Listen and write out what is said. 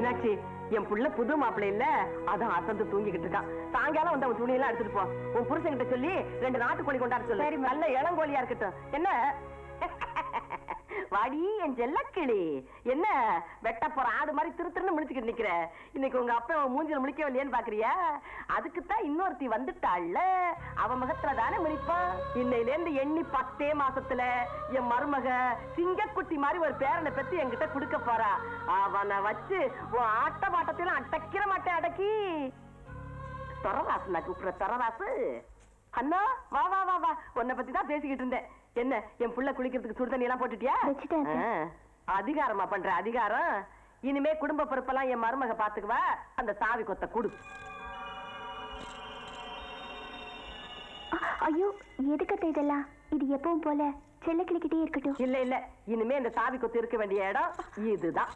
மீனாட்சி, என் புள்ள புது மாப்பிள்ளை இல்ல, அதான் அசந்து தூங்கிக்கிட்டு இருக்கான். சாயங்காலம் வந்து அவன் துணி எல்லாம் எடுத்துட்டு போ. உன் புருஷன் கிட்ட சொல்லி 2 நாட்டுக்கோழி கொண்டாட சொல்லு. நல்ல இளங்கோழியா இருக்கட்டும். என்ன வாடி என் செல்லக்கிளி, என்ன வெட்ட போற ஆடு மாதிரி திருன்னு முடிச்சுக்கிட்டு நிக்கிற? இன்னைக்கு உங்க அப்பா மூஞ்சில முடிக்கவே இல்லையேன்னு பாக்குறியா? அதுக்குத்தான் இன்னொருத்தி வந்துட்டாள்ல, அவ முகத்துல தானே முடிப்பான். இன்னையில இருந்து எண்ணி 10 மாசத்துல என் மருமக சிங்கக்குட்டி மாதிரி ஒரு பேரனை பெத்து என்கிட்ட கொடுக்க போறா. அவனை வச்சு உன் ஆட்ட பாட்டத்திலும் அடக்கிற மாட்டேன். அடக்கி தொரராசு, நான் கூப்பிடுற தொரராசு. அண்ணா வா வா வா வா, உன்னை பத்தி தான் பேசிக்கிட்டு இருந்தேன். என்ன என் புள்ள குளிக்கிறதுக்கு சுடு தண்ணி எல்லாம் போட்டுட்டியா? அதிகாரமா பண்ற அதிகாரம். இனிமே குடும்ப பொறுப்பெல்லாம் என் மருமக பாத்துக்குவா. அந்த சாவி கொத்த குடு. ஐயோ, எதுக்கு இதெல்லாம்? இது எப்பவும் போல செல்ல கிளிக்கிட்டே இருக்கட்டும். இல்ல இல்ல, இனிமே இந்த சாவி கொத்து இருக்க வேண்டிய இடம் இதுதான்.